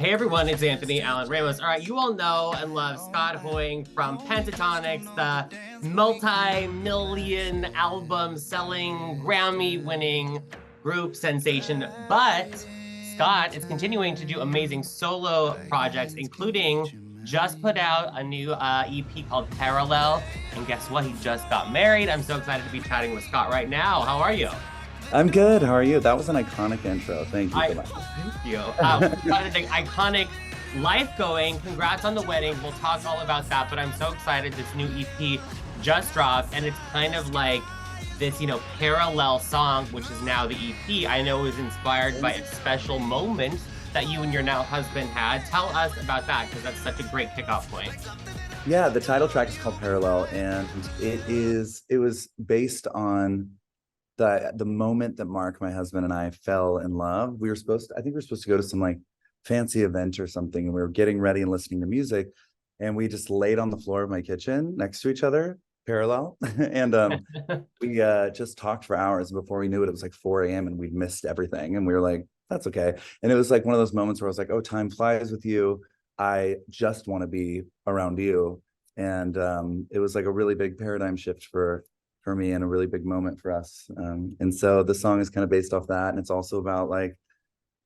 Hey everyone, it's Anthony Allen Ramos. All right, you all know and love Scott Hoying from Pentatonix, the multi-million album selling, Grammy winning group sensation. But Scott is continuing to do amazing solo projects, including just put out a new EP called Parallel. And guess what? He just got married. I'm so excited to be chatting with Scott right now. How are you? I'm good. How are you? That was an iconic intro. Thank you for Thank you. that. Got an iconic life going. Congrats on the wedding. We'll talk all about that. But I'm so excited. This new EP just dropped, and it's kind of like this, parallel song, which is now the EP. I know it was inspired by a special moment that you and your now husband had. Tell us about that because that's such a great kickoff point. Yeah, the title track is called Parallel, and it was based on the moment that Mark, my husband, and I fell in love. I think we were supposed to go to some like fancy event or something, and we were getting ready and listening to music, and we just laid on the floor of my kitchen next to each other, parallel, and we just talked for hours. Before we knew it, it was like 4 a.m. and we'd missed everything, and we were like, that's okay. And it was like one of those moments where I was like, oh, time flies with you. I just want to be around you. And it was like a really big paradigm shift for me and a really big moment for us. And so the song is kind of based off that. And it's also about like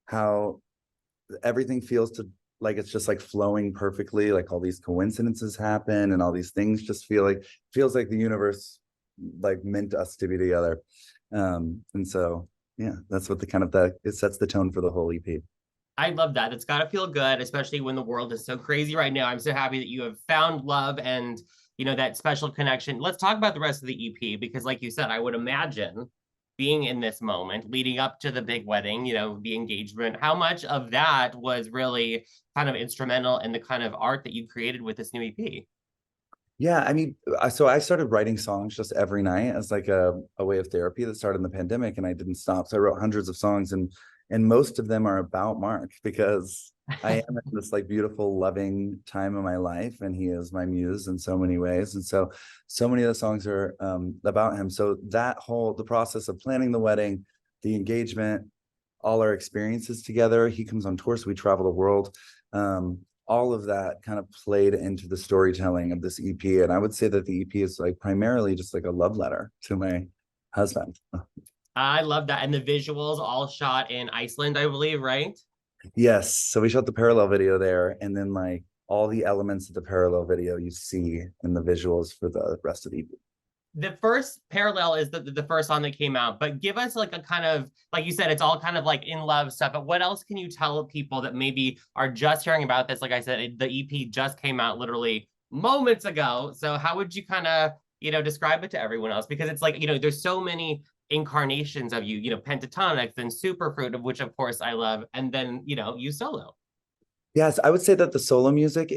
how everything feels to like it's just like flowing perfectly, like all these coincidences happen and all these things just feels like the universe like meant us to be together. And so yeah, that's what it sets the tone for the whole EP. I love that. It's got to feel good, especially when the world is so crazy right now. I'm so happy that you have found love and, that special connection. Let's talk about the rest of the EP because, like you said, I would imagine being in this moment leading up to the big wedding, the engagement, how much of that was really kind of instrumental in the kind of art that you created with this new EP? Yeah, I mean, so I started writing songs just every night as like a way of therapy that started in the pandemic, and I didn't stop. So I wrote hundreds of songs, and most of them are about Mark because I am in this like beautiful, loving time of my life, and he is my muse in so many ways. And so many of the songs are about him. So the process of planning the wedding, the engagement, all our experiences together. He comes on tour, so we travel the world. All of that kind of played into the storytelling of this EP. And I would say that the EP is like primarily just like a love letter to my husband. I love that. And the visuals all shot in Iceland, I believe, right? Yes. So we shot the parallel video there, and then like all the elements of the parallel video you see in the visuals for the rest of the EP. The first Parallel is the first song that came out, but give us like a kind of, like you said, it's all kind of like in love stuff. But what else can you tell people that maybe are just hearing about this? Like I said, the EP just came out literally moments ago. So how would you kind of, describe it to everyone else? Because it's like, there's so many incarnations of you, Pentatonix and Superfruit, of which of course I love, and then, you solo. Yes, I would say that the solo music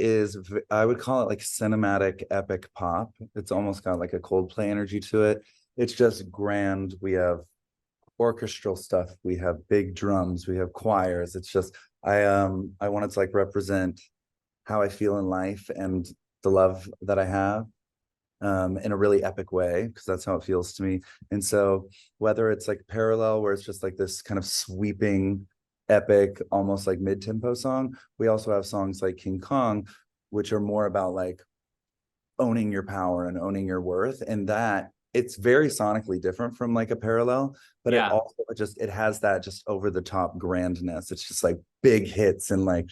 I would call it like cinematic epic pop. It's almost got like a Coldplay energy to it. It's just grand. We have orchestral stuff. We have big drums. We have choirs. It's just, I wanted to like represent how I feel in life and the love that I have in a really epic way, because that's how it feels to me. And so whether it's like Parallel, where it's just like this kind of sweeping epic, almost like mid-tempo song. We also have songs like King Kong, which are more about like owning your power and owning your worth. And that it's very sonically different from like a parallel, but it Yeah. also it has that just over the top grandness. It's just like big hits and like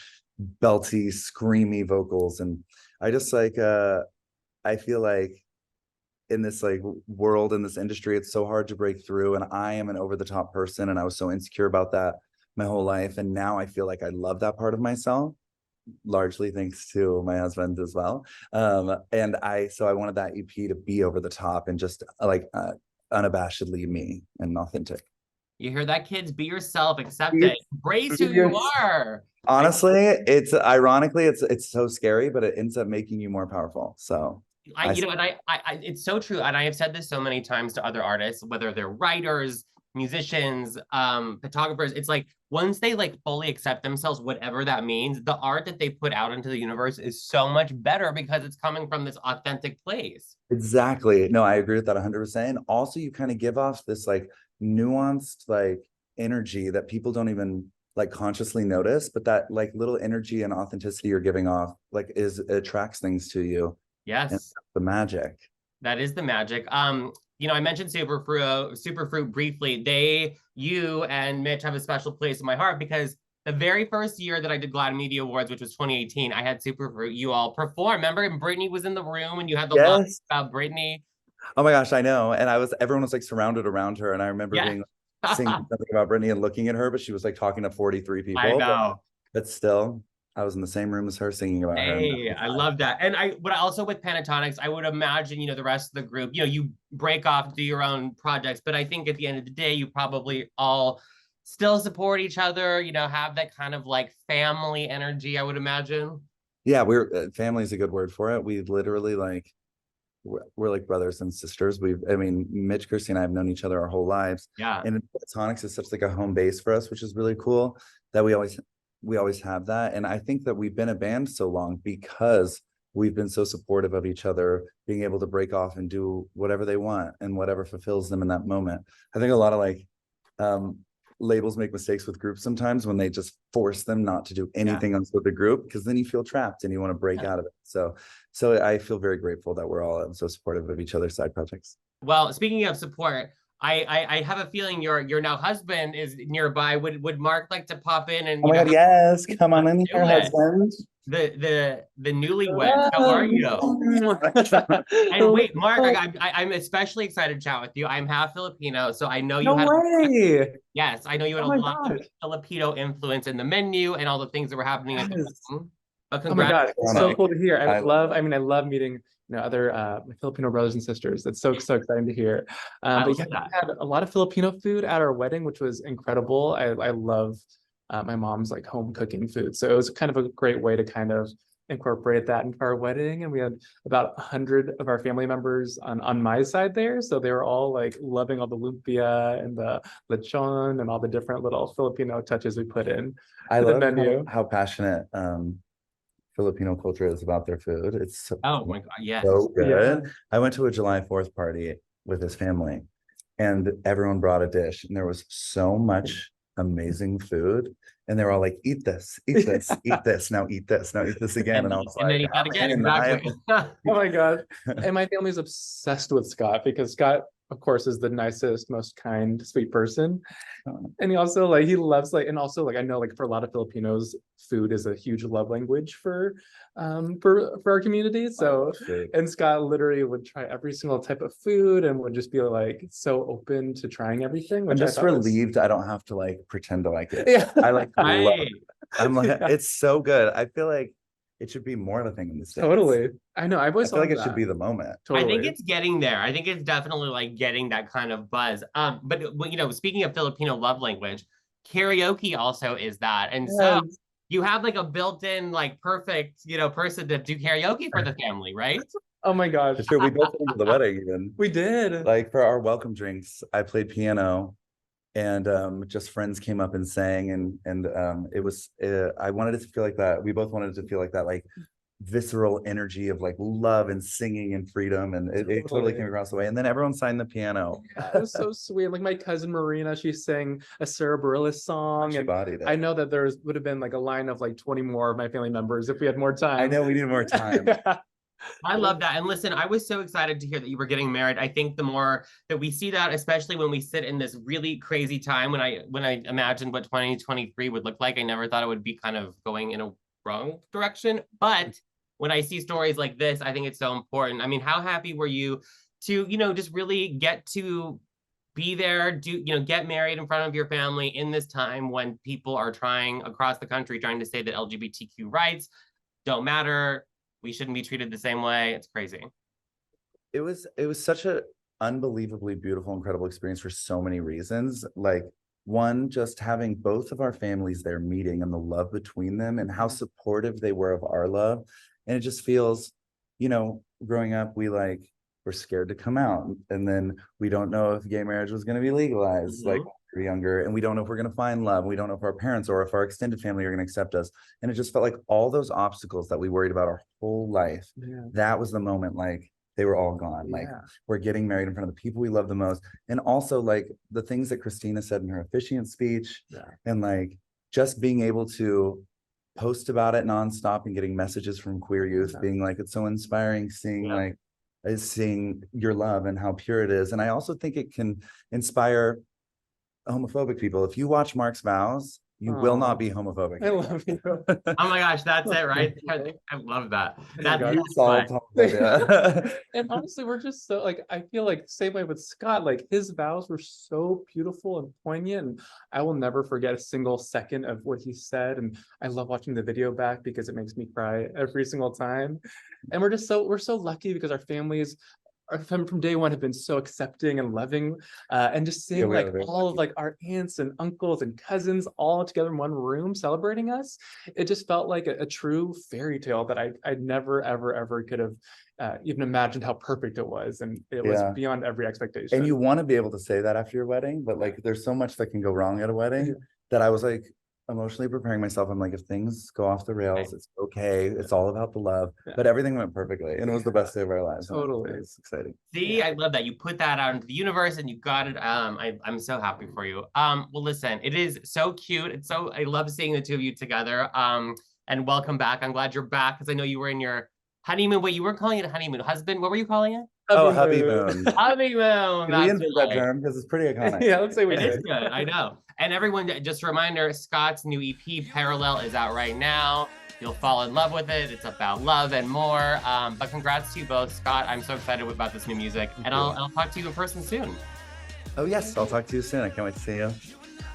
belty, screamy vocals. And I just like I feel like in this like world, in this industry, it's so hard to break through. And I am an over the top person, and I was so insecure about that my whole life. And now I feel like I love that part of myself, largely thanks to my husband as well. So I wanted that EP to be over the top and just like unabashedly me and authentic. You hear that, kids? Be yourself, accept it, embrace who you are. Honestly, it's ironically, it's so scary, but it ends up making you more powerful. So I, you know, and it's so true. And I have said this so many times to other artists, whether they're writers, musicians, photographers. It's like once they like fully accept themselves, whatever that means, the art that they put out into the universe is so much better because it's coming from this authentic place. exactly. No, I agree with that 100%. Also, you kind of give off this like nuanced like energy that people don't even like consciously notice, but that like little energy and authenticity you're giving off like attracts things to you. And Yes. that's the magic. That is the magic. I mentioned Superfruit briefly. You and Mitch have a special place in my heart because the very first year that I did GLAAD Media Awards, which was 2018, I had Superfruit. You all performed. Remember, and Brittany was in the room, and you had the line Yes. about Brittany. Oh my gosh, I know. And everyone was like surrounded around her. And I remember Yeah. being singing something about Brittany and looking at her, but she was like talking to 43 people. I know. But still, I was in the same room as her singing about her. Hey, I love that. And but also with Pentatonix, I would imagine, the rest of the group, you break off, do your own projects, but I think at the end of the day, you probably all still support each other, have that kind of like family energy, I would imagine. Yeah, family is a good word for it. We literally like, we're like brothers and sisters. Mitch, Kirsty, and I have known each other our whole lives. Yeah. And Pentatonix is such like a home base for us, which is really cool that we always have that. And I think that we've been a band so long because we've been so supportive of each other, being able to break off and do whatever they want and whatever fulfills them in that moment. I think a lot of like labels make mistakes with groups sometimes when they just force them not to do anything else with the group, because then you feel trapped and you want to break out of it. So I feel very grateful that we're all so supportive of each other's side projects. Well, speaking of support, I have a feeling your now husband is nearby. Would Mark like to pop in and oh my God, yes, come on in here, husband. The newlywed. How are you? And wait, Mark, I'm especially excited to chat with you. I'm half Filipino, so I know you had yes, I know you had a lot of Filipino influence in the menu and all the things that were happening at the wedding. But oh my God, it's so cool to hear. I love meeting other Filipino brothers and sisters. It's so exciting to hear. But yeah, we had a lot of Filipino food at our wedding, which was incredible. I love my mom's like home cooking food, so it was kind of a great way to kind of incorporate that into our wedding. And we had about 100 of our family members on my side there, so they were all like loving all the lumpia and the lechon and all the different little Filipino touches we put in the menu. How passionate Filipino culture is about their food. It's so, oh my God, yes. So good. Yeah. I went to a July 4th party with his family and everyone brought a dish and there was so much amazing food. And they were all like, eat this, eat this, eat this, now eat this, now eat this again. And I was like, then you got again. Exactly. Oh my God. And my family's obsessed with Scott because Scott, of course, is the nicest, most kind, sweet person. And he also he loves and also I know for a lot of Filipinos, food is a huge love language for our community. So and Scott literally would try every single type of food and would just be so open to trying everything. I'm just relieved I don't have to pretend to like it. Yeah. I love it. I'm it's so good. I feel like it should be more of a thing in the States. Totally. I know. I feel like it should be the moment. Totally. I think it's getting there. I think it's definitely getting that kind of buzz. But speaking of Filipino love language, karaoke also is that. And so you have a built-in perfect, person to do karaoke for the family, right? Oh my gosh. Sure. We both went to the wedding even. We did. For our welcome drinks, I played piano. And just friends came up and sang, and it was I wanted it to feel like that. We both wanted it to feel like that, visceral energy of love and singing and freedom, and it totally came across the way. And then everyone signed the piano. Yeah, it was so sweet. My cousin Marina, she sang a Sarah Bareilles song, and I know that there would have been a line of 20 more of my family members if we had more time. I know we needed more time. Yeah. I love that. And listen, I was so excited to hear that you were getting married. I think the more that we see that, especially when we sit in this really crazy time, when I imagined what 2023 would look like, I never thought it would be kind of going in a wrong direction. But when I see stories like this, I think it's so important. I mean, how happy were you to, just really get to be there, get married in front of your family in this time when people are trying across the country, trying to say that LGBTQ rights don't matter. We shouldn't be treated the same way. It's crazy. It was such an unbelievably beautiful, incredible experience for so many reasons. One, just having both of our families there meeting and the love between them and how supportive they were of our love. And it just feels, growing up, we were scared to come out. And then we don't know if gay marriage was going to be legalized. When we were younger, and we don't know if we're going to find love. We don't know if our parents or if our extended family are going to accept us. And it just felt like all those obstacles that we worried about our whole life, that was the moment they were all gone. We're getting married in front of the people we love the most. And also the things that Christina said in her officiant speech, and just being able to post about it nonstop and getting messages from queer youth being like, it's so inspiring seeing seeing your love and how pure it is. And I also think it can inspire homophobic people. If you watch Mark's Vows, you will not be homophobic. I love you. Oh my gosh, that's it, right? I love that. And honestly, we're just so like, I feel like same way with Scott, like his vows were so beautiful and poignant, and I will never forget a single second of what he said. And I love watching the video back because it makes me cry every single time. And we're so lucky because our families from day one have been so accepting and loving, and just seeing like all of like our aunts and uncles and cousins all together in one room celebrating us, it just felt like a true fairy tale that I never ever could have even imagined how perfect it was, and it was beyond every expectation. And you want to be able to say that after your wedding, but like there's so much that can go wrong at a wedding that I was like emotionally preparing myself. I'm like, if things go off the rails, it's okay. It's all about the love. But everything went perfectly, and it was the best day of our lives. Totally, it's exciting. See, I love that you put that out into the universe and you got it. I'm so happy for you. Well, listen, it is so cute. I love seeing the two of you together. And welcome back. I'm glad you're back because I know you were in your honeymoon. Wait, you weren't calling it a honeymoon. Husband, what were you calling it? Hubby moon. Hubby moon. We invent that term because it's pretty iconic. Yeah, let's say we did. It is good. I know. And everyone, just a reminder, Scott's new EP, Parallel, is out right now. You'll fall in love with it. It's about love and more. But congrats to you both. Scott, I'm so excited about this new music. And I'll talk to you in person soon. Oh, yes. I'll talk to you soon. I can't wait to see you.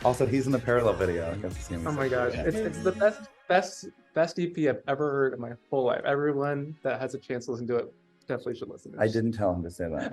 Also, he's in the Parallel video. I get to see him. Oh my gosh. It's the best EP I've ever heard in my whole life. Everyone that has a chance to listen to it definitely should listen to it. I didn't tell him to say that.